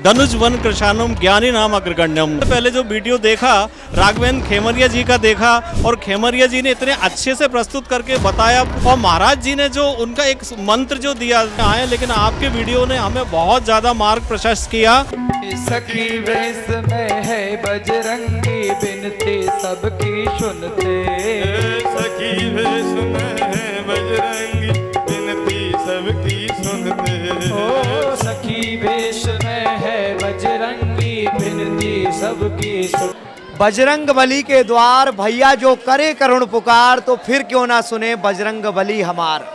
धनुष one कृशानुम ज्ञानी नाम अग्रगण्यम। पहले जो वीडियो देखा राघवेंद्र खेमरिया जी का देखा और खेमरिया जी ने इतने अच्छे से प्रस्तुत करके बताया और महाराज जी ने जो उनका एक मंत्र जो दिया है, लेकिन आपके वीडियो ने हमें बहुत ज्यादा मार्ग प्रशस्त किया। सखी वेश में है बजरंगी बिनती सबकी सुनते, सखी वेश में है बजरंगी बिनती सबकी सुनते, ओ सखी वेश में है बजरंगी बिनती सबकी सुनते। बजरंग बली के द्वार भैया जो करे करुण पुकार, तो फिर क्यों ना सुने बजरंग बली हमार।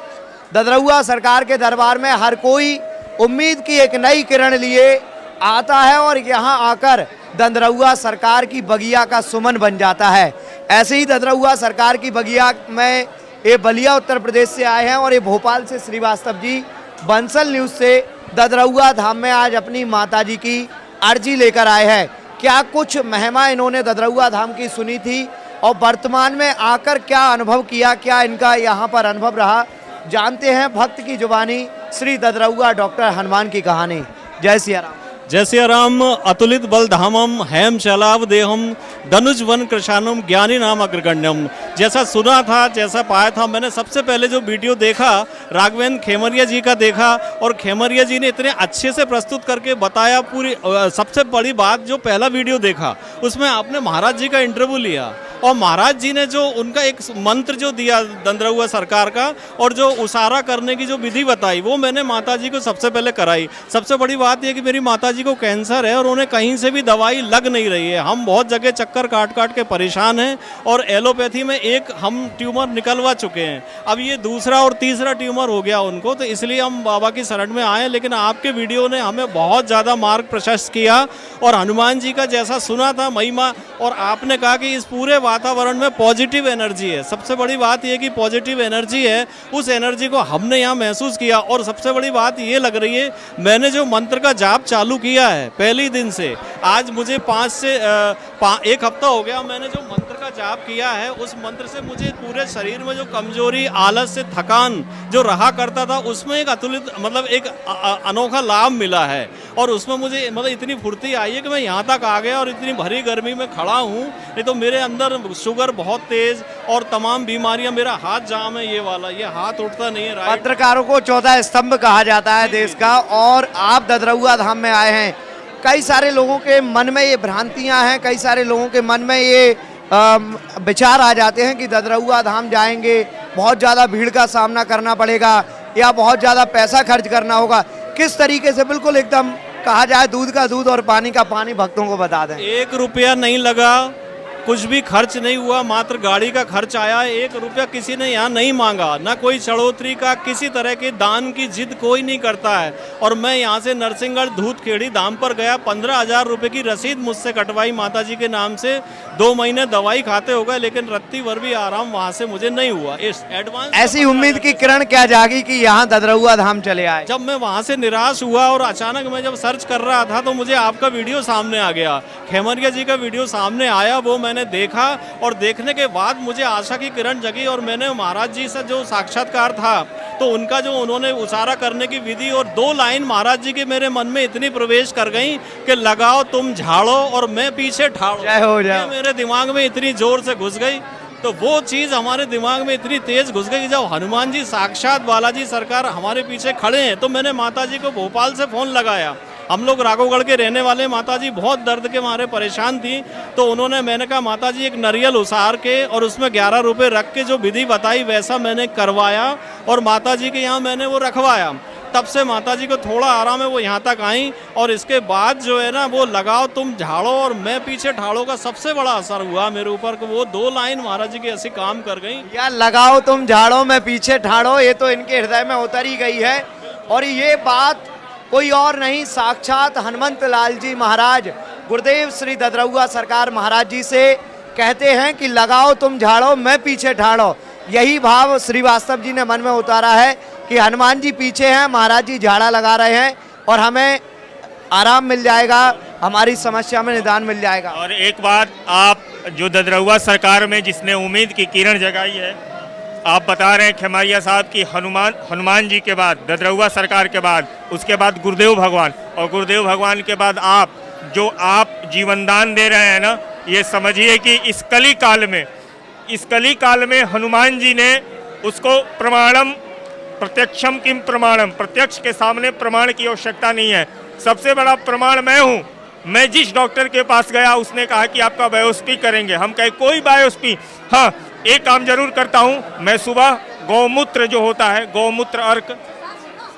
ददरहुआ सरकार के दरबार में हर कोई उम्मीद की एक नई किरण लिए आता है और यहाँ आकर ददरहुआ सरकार की बगिया का सुमन बन जाता है। ऐसे ही ददरहुआ सरकार की बगिया में ये बलिया उत्तर प्रदेश से आए हैं और ये भोपाल से श्रीवास्तव जी बंसल न्यूज़ से ददरहुआ धाम में आज अपनी माताजी की अर्जी लेकर आए हैं। क्या कुछ महिमा इन्होंने ददरहुआ धाम की सुनी थी और वर्तमान में आकर क्या अनुभव किया, क्या इनका यहाँ पर अनुभव रहा, जानते हैं भक्त की जुबानी श्री ददरहुआ डॉक्टर हनुमान की कहानी। जय सिया राम। जय सिया राम। अतुलित बल धामम हेम शैलाव देहम धनुष वन कृशानुम ज्ञानी नाम अग्रगण्यम। जैसा सुना था, जैसा पाया था, मैंने सबसे पहले जो वीडियो देखा राघवेंद्र खेमरिया जी का देखा और खेमरिया जी ने इतने अच्छे से प्रस्तुत करके बताया पूरी। सबसे बड़ी बात जो पहला वीडियो देखा उसमें आपने महाराज जी का इंटरव्यू लिया और महाराज जी ने जो उनका एक मंत्र जो दिया ददरहुआ सरकार का और जो उसारा करने की जो विधि बताई वो मैंने माताजी को सबसे पहले कराई। सबसे बड़ी बात यह कि मेरी माताजी को कैंसर है और उन्हें कहीं से भी दवाई लग नहीं रही है। हम बहुत जगह चक्कर काट काट के परेशान हैं और एलोपैथी में एक हम ट्यूमर निकलवा चुके हैं, अब ये दूसरा और तीसरा ट्यूमर हो गया उनको, तो इसलिए हम बाबा की शरण में आए। लेकिन आपके वीडियो ने हमें बहुत ज़्यादा मार्ग प्रशस्त किया और हनुमान जी का जैसा सुना था महिमा, और आपने कहा कि इस पूरे वातावरण में पॉजिटिव एनर्जी है। सबसे बड़ी बात यह कि पॉजिटिव एनर्जी है, उस एनर्जी को हमने यहाँ महसूस किया। और सबसे बड़ी बात ये लग रही है, मैंने जो मंत्र का जाप चालू किया है पहले दिन से, आज मुझे 5 से 1 हफ्ता हो गया, मैंने जो मंत्र का जाप किया है उस मंत्र से मुझे पूरे शरीर में जो कमजोरी, आलस से थकान जो रहा करता था उसमें एक अतुलित मतलब एक अनोखा लाभ मिला है। और उसमें मुझे मतलब इतनी फुर्ती आई है कि मैं यहाँ तक आ गया और इतनी भरी गर्मी में खड़ा हूँ। नहीं तो मेरे अंदर शुगर बहुत तेज और तमाम बीमारियां, मेरा हाथ जाम है, ये वाला, ये हाथ उठता नहीं है। पत्रकारों को चौथा स्तंभ कहा जाता है देश का, और आप ददरहुआ धाम में आए हैं। कई सारे लोगों के मन में ये भ्रांतियां हैं, कई सारे लोगों के मन में ये विचार आ जाते हैं कि ददरहुआ धाम जाएंगे बहुत ज़्यादा भीड़ का सामना करना पड़ेगा या बहुत ज़्यादा पैसा खर्च करना होगा। किस तरीके से बिल्कुल एकदम कहा जाए दूध का दूध और पानी का पानी भक्तों को बता दें। 1 रुपया नहीं लगा, कुछ भी खर्च नहीं हुआ, मात्र गाड़ी का खर्च आया। 1 रुपया किसी ने यहाँ नहीं मांगा, ना कोई चढ़ोतरी का, किसी तरह के दान की जिद कोई नहीं करता है। और मैं यहाँ से नरसिंहगढ़ धूतखेड़ी धाम पर गया, 15,000 रुपये की रसीद मुझसे कटवाई माताजी के नाम से। 2 महीने दवाई खाते हो गए, लेकिन रत्ती भर भी आराम वहाँ से मुझे नहीं हुआ। इस एडवांस ऐसी उम्मीद की किरण क्या जागी कि यहाँ ददरहुआ धाम चले आए? जब मैं वहाँ से निराश हुआ और अचानक मैं जब सर्च कर रहा था तो मुझे आपका वीडियो सामने आ गया, खेमरिया जी का वीडियो सामने आया, वो मैंने देखा और देखने के बाद मुझे आशा की किरण जगी। और मैंने महाराज जी से जो साक्षात्कार था तो उनका जो उन्होंने उसारा करने की विधि और 2 लाइन महाराज जी के मेरे मन में इतनी प्रवेश कर गई कि लगाओ तुम झाड़ो और मैं पीछे ठाड़ो, जय हो जय हो। मेरे दिमाग में इतनी जोर से घुस गई। तो वो चीज़ हमारे दिमाग में इतनी तेज घुस गई कि जब हनुमान जी साक्षात बालाजी सरकार हमारे पीछे खड़े हैं, तो मैंने माताजी को भोपाल से फ़ोन लगाया। हम लोग राघवगढ़ के रहने वाले, माताजी बहुत दर्द के मारे परेशान थी, तो उन्होंने, मैंने कहा माताजी एक नारियल उसार के और उसमें 11 रुपये रख के जो विधि बताई वैसा मैंने करवाया और माताजी के यहाँ मैंने वो रखवाया। तब से माताजी को थोड़ा आराम है, वो यहाँ तक आई। और इसके बाद जो है ना, वो लगाओ तुम झाड़ो और मैं पीछे ठाड़ो का सबसे बड़ा असर हुआ मेरे ऊपर कि वो 2 लाइन महाराज जी की ऐसी काम कर गई। या लगाओ तुम झाड़ो मैं पीछे ठाड़ो, ये तो इनके हृदय में उतर ही गई है। और ये बात कोई और नहीं, साक्षात हनुमंत लाल जी महाराज गुरुदेव श्री ददरहुआ सरकार महाराज जी से कहते हैं कि लगाओ तुम झाड़ो मैं पीछे ठाड़ो। यही भाव श्रीवास्तव जी ने मन में उतारा है कि हनुमान जी पीछे हैं, महाराज जी झाड़ा लगा रहे हैं और हमें आराम मिल जाएगा, हमारी समस्या में निदान मिल जाएगा। और एक बात, आप जो ददरहुआ सरकार में जिसने उम्मीद की किरण जगाई है, आप बता रहे हैं खेमरिया साहब की हनुमान जी के बाद, ददरहुआ सरकार के बाद, उसके बाद गुरुदेव भगवान, और गुरुदेव भगवान के बाद आप जो आप जीवन दान दे रहे हैं ना, ये समझिए कि इस कली काल में हनुमान जी ने उसको प्रमाणम प्रत्यक्षम किम प्रमाणम, प्रत्यक्ष के सामने प्रमाण की आवश्यकता नहीं है। सबसे बड़ा प्रमाण मैं हूँ। मैं जिस डॉक्टर के पास गया उसने कहा कि आपका बायोप्सी करेंगे, हम कहे कोई बायोप्सी, हाँ एक काम जरूर करता हूँ, मैं सुबह गौमूत्र जो होता है, गौमूत्र अर्क,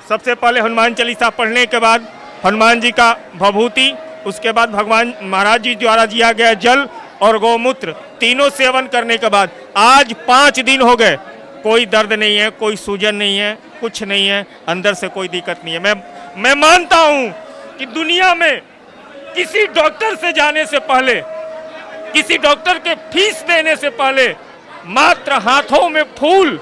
सबसे पहले हनुमान चालीसा पढ़ने के बाद हनुमान जी का भभूति, उसके बाद भगवान महाराज जी द्वारा दिया गया जल और गौमूत्र, तीनों सेवन करने के बाद आज 5 दिन हो गए, कोई दर्द नहीं है, कोई सूजन नहीं है, कुछ नहीं है, अंदर से कोई दिक्कत नहीं है। मैं मानता हूँ कि दुनिया में किसी डॉक्टर से जाने से पहले, किसी डॉक्टर के फीस देने से पहले मात्र हाथों में फूल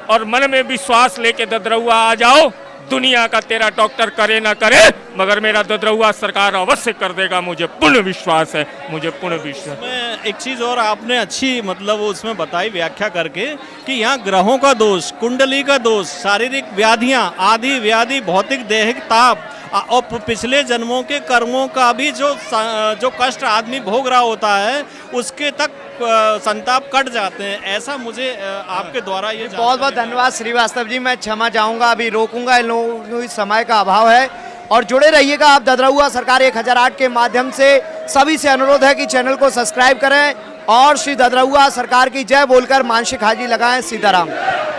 और मन में विश्वास लेके ददरहुआ आ जाओ। दुनिया का तेरा डॉक्टर करे ना करे, मगर मेरा ददरहुआ सरकार अवश्य कर देगा, मुझे पूर्ण विश्वास है, मुझे पूर्ण विश्वास। मैं एक चीज़ और आपने अच्छी मतलब उसमें बताई व्याख्या करके कि यहाँ ग्रहों का दोष, कुंडली का दोष, शारीरिक व्याधियाँ, आदि व्याधि, भौतिक देहिक ताप और पिछले जन्मों के कर्मों का भी जो कष्ट आदमी भोग रहा होता है उसके तक संताप कट जाते हैं। ऐसा मुझे आपके द्वारा ये बहुत बहुत धन्यवाद श्रीवास्तव जी। मैं क्षमा चाहूँगा, अभी रोकूंगा, इन लोगों को समय का अभाव है। और जुड़े रहिएगा आप ददरहुआ सरकार 1008 के माध्यम से। सभी से अनुरोध है कि चैनल को सब्सक्राइब करें और श्री ददरहुआ सरकार की जय बोलकर मानसिक हाजिरी लगाएं। सीताराम।